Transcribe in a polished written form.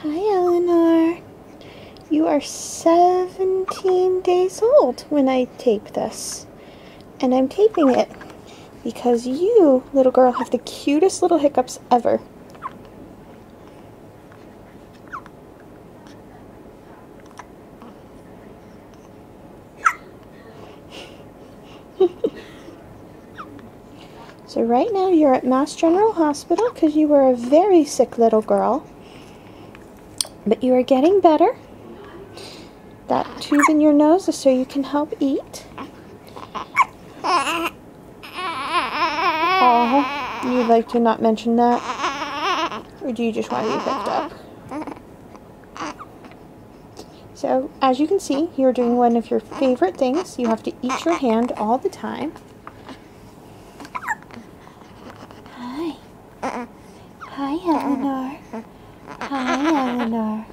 Hi, Eleanor. You are 17 days old when I tape this. And I'm taping it because you, little girl, have the cutest little hiccups ever. So right now you're at Mass General Hospital because you were a very sick little girl. But you are getting better. That tube in your nose is so you can help eat. Oh, you'd like to not mention that? Or do you just want to be picked up? So, as you can see, you're doing one of your favorite things. You have to eat your hand all the time. Hi. Hi, Eleanor. Hi, Eleanor.